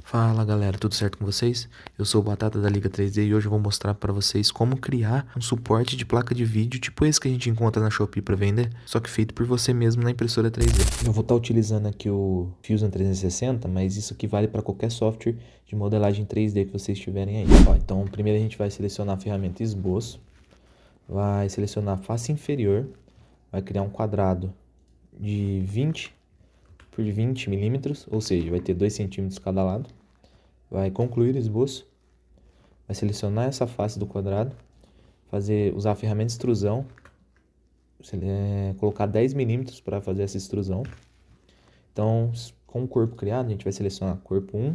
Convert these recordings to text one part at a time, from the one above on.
Fala galera, tudo certo com vocês? Eu sou o Batata da Liga 3D e hoje eu vou mostrar para vocês como criar um suporte de placa de vídeo tipo esse que a gente encontra na Shopee para vender, só que feito por você mesmo na impressora 3D. Eu vou estar utilizando aqui o Fusion 360, mas isso aqui vale para qualquer software de modelagem 3D que vocês tiverem aí. Ó, então primeiro a gente vai selecionar a ferramenta esboço, vai selecionar a face inferior, vai criar um quadrado de 20 por 20 milímetros, ou seja, vai ter 2 centímetros cada lado. Vai concluir o esboço, vai selecionar essa face do quadrado, usar a ferramenta extrusão, colocar 10 milímetros para fazer essa extrusão. Então, com o corpo criado, a gente vai selecionar corpo 1,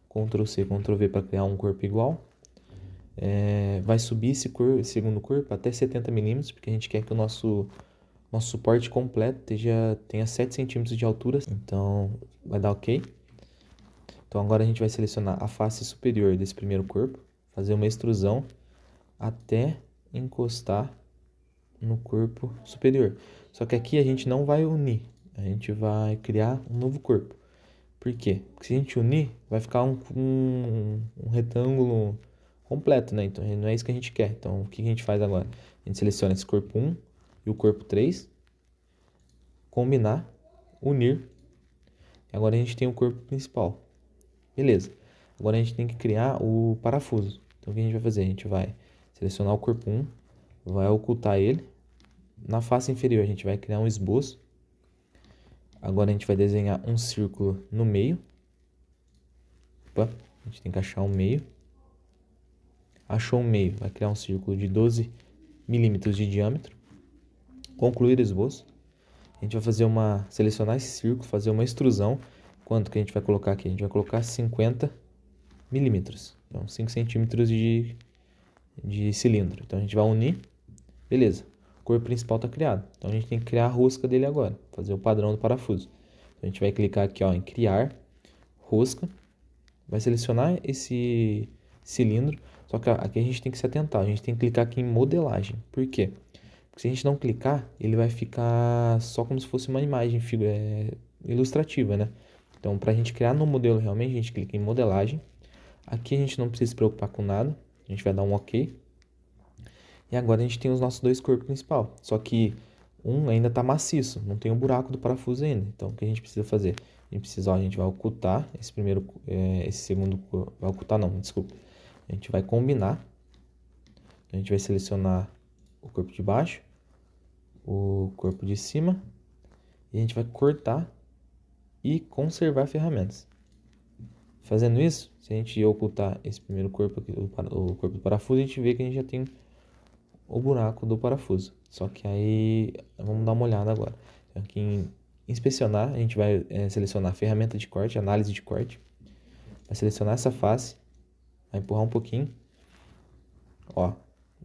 Ctrl C, Ctrl V para criar um corpo igual. Vai subir esse segundo corpo até 70 milímetros, porque a gente quer que o nosso suporte completo tenha 7 centímetros de altura. Então, vai dar OK. Então agora a gente vai selecionar a face superior desse primeiro corpo, fazer uma extrusão até encostar no corpo superior. Só que aqui a gente não vai unir, a gente vai criar um novo corpo. Por quê? Porque se a gente unir, vai ficar um retângulo completo, né? Então não é isso que a gente quer. Então o que a gente faz agora? A gente seleciona esse corpo 1 e o corpo 3, combinar, unir, e agora a gente tem o corpo principal. Beleza. Agora a gente tem que criar o parafuso. Então o que a gente vai fazer? A gente vai selecionar o corpo 1, vai ocultar ele. Na face inferior a gente vai criar um esboço. Agora a gente vai desenhar um círculo no meio. Opa, a gente tem que achar um meio. Achou um meio, vai criar um círculo de 12 milímetros de diâmetro. Concluir o esboço. A gente vai selecionar esse círculo, fazer uma extrusão. Quanto que a gente vai colocar aqui? A gente vai colocar 50 milímetros. Então 5 centímetros de cilindro. Então a gente vai unir. Beleza. O corpo principal está criado. Então a gente tem que criar a rosca dele agora. Fazer o padrão do parafuso. Então, a gente vai clicar aqui ó, em criar rosca. Vai selecionar esse cilindro. Só que aqui a gente tem que se atentar. A gente tem que clicar aqui em modelagem. Por quê? Porque se a gente não clicar, ele vai ficar só como se fosse uma imagem ilustrativa, né? Então, para a gente criar no modelo realmente, a gente clica em modelagem. Aqui a gente não precisa se preocupar com nada. A gente vai dar um OK. E agora a gente tem os nossos dois corpos principais. Só que um ainda está maciço, não tem o buraco do parafuso ainda. Então o que a gente precisa fazer? A gente vai ocultar esse segundo, vai ocultar não, desculpa. A gente vai combinar. A gente vai selecionar o corpo de baixo, o corpo de cima, e a gente vai cortar e conservar ferramentas. Fazendo isso, se a gente ocultar esse primeiro corpo aqui, o corpo do parafuso, a gente vê que a gente já tem o buraco do parafuso. Só que aí, vamos dar uma olhada agora. Aqui em inspecionar, a gente vai selecionar ferramenta de corte, análise de corte. Vai selecionar essa face, vai empurrar um pouquinho. Ó,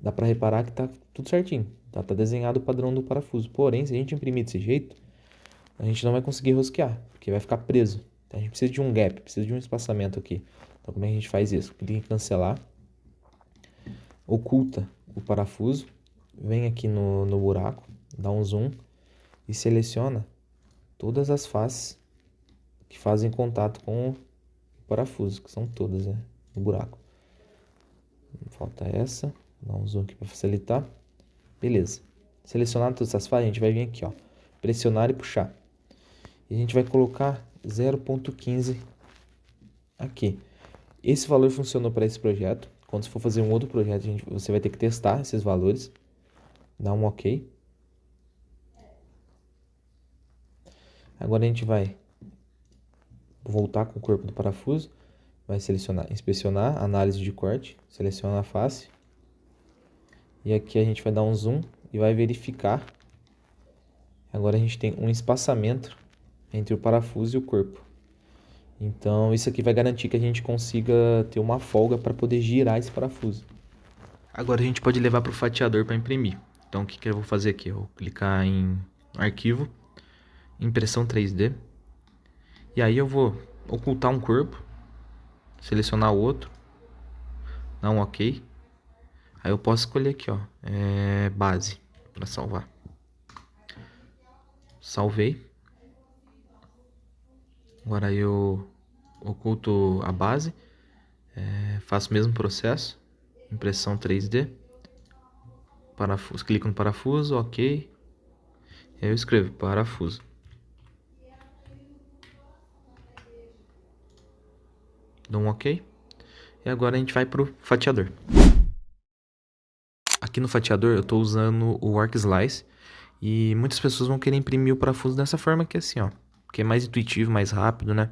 dá pra reparar que tá tudo certinho. Tá desenhado o padrão do parafuso. Porém, se a gente imprimir desse jeito, a gente não vai conseguir rosquear, porque vai ficar preso. Então, a gente precisa de um gap, precisa de um espaçamento aqui. Então, como é que a gente faz isso? Clica em cancelar, oculta o parafuso, vem aqui no buraco, dá um zoom e seleciona todas as faces que fazem contato com o parafuso, que são todas, né, no buraco. Falta essa, dá um zoom aqui para facilitar. Beleza. Selecionado todas essas faces, a gente vai vir aqui, ó, pressionar e puxar. E a gente vai colocar 0,15 aqui. Esse valor funcionou para esse projeto. Quando você for fazer um outro projeto, você vai ter que testar esses valores. Dá um OK. Agora a gente vai voltar com o corpo do parafuso. Vai selecionar, inspecionar, análise de corte. Seleciona a face. E aqui a gente vai dar um zoom e vai verificar. Agora a gente tem um espaçamento entre o parafuso e o corpo. Então isso aqui vai garantir que a gente consiga ter uma folga para poder girar esse parafuso. Agora a gente pode levar para o fatiador para imprimir. Então o que eu vou fazer aqui? Eu vou clicar em arquivo, impressão 3D. E aí eu vou ocultar um corpo, selecionar o outro, dar um OK. Aí eu posso escolher aqui, ó, base para salvar. Salvei. Agora eu oculto a base, faço o mesmo processo, impressão 3D, parafuso, clico no parafuso, ok, e aí eu escrevo parafuso. Dou um ok, e agora a gente vai pro fatiador. Aqui no fatiador eu estou usando o Arc Slice, e muitas pessoas vão querer imprimir o parafuso dessa forma aqui assim, ó, que é mais intuitivo, mais rápido, né?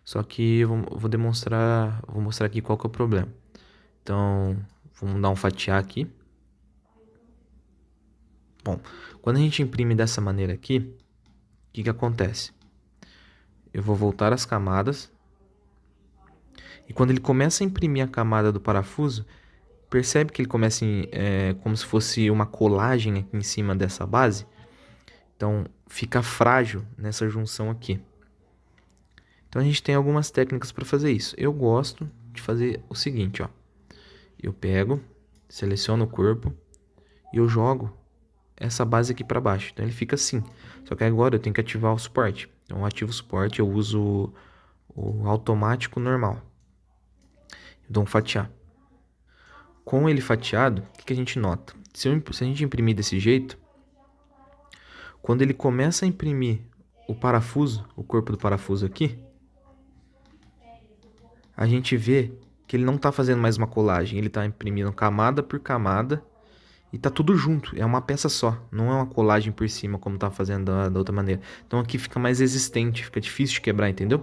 Só que eu vou mostrar aqui qual que é o problema. Então, vamos dar um fatiar aqui. Bom, quando a gente imprime dessa maneira aqui, o que acontece? Eu vou voltar as camadas. E quando ele começa a imprimir a camada do parafuso, percebe que ele começa como se fosse uma colagem aqui em cima dessa base? Então, fica frágil nessa junção aqui. Então, a gente tem algumas técnicas para fazer isso. Eu gosto de fazer o seguinte, ó. Eu pego, seleciono o corpo e eu jogo essa base aqui para baixo. Então, ele fica assim. Só que agora eu tenho que ativar o suporte. Então, eu ativo o suporte, eu uso o automático normal. Eu dou um fatiar. Com ele fatiado, o que a gente nota? Se a gente imprimir desse jeito, quando ele começa a imprimir o parafuso, o corpo do parafuso aqui, a gente vê que ele não está fazendo mais uma colagem, ele está imprimindo camada por camada e tá tudo junto, é uma peça só, não é uma colagem por cima como tá fazendo da outra maneira. Então aqui fica mais resistente, fica difícil de quebrar, entendeu?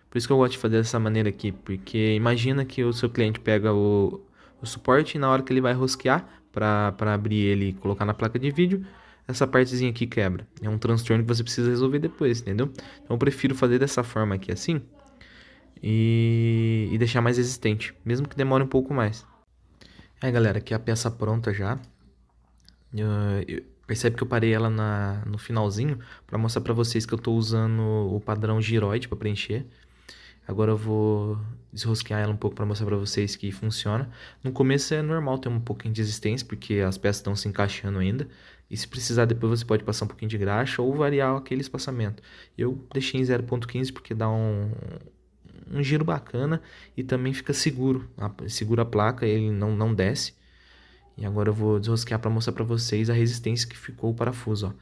Por isso que eu gosto de fazer dessa maneira aqui, porque imagina que o seu cliente pega o suporte e na hora que ele vai rosquear para abrir ele e colocar na placa de vídeo, essa partezinha aqui quebra. É um transtorno que você precisa resolver depois, entendeu? Então eu prefiro fazer dessa forma aqui assim e deixar mais resistente, mesmo que demore um pouco mais. Aí galera, aqui é a peça pronta já. Percebe que eu parei ela no finalzinho para mostrar para vocês que eu estou usando o padrão giroide para preencher. Agora eu vou desrosquear ela um pouco para mostrar para vocês que funciona. No começo é normal ter um pouquinho de resistência, porque as peças estão se encaixando ainda. E se precisar depois você pode passar um pouquinho de graxa ou variar aquele espaçamento. Eu deixei em 0.15 porque dá um giro bacana e também fica seguro. Segura a placa, ele não desce. E agora eu vou desrosquear para mostrar para vocês a resistência que ficou o parafuso. Ó.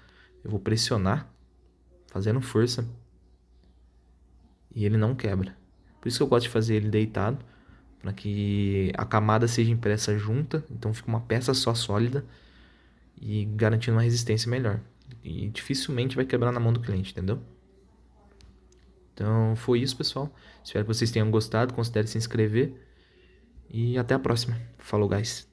Eu vou pressionar, fazendo força, e ele não quebra. Por isso que eu gosto de fazer ele deitado, para que a camada seja impressa junta, então fica uma peça só sólida e garantindo uma resistência melhor. E dificilmente vai quebrar na mão do cliente, entendeu? Então foi isso, pessoal. Espero que vocês tenham gostado, considere se inscrever e até a próxima. Falou, guys!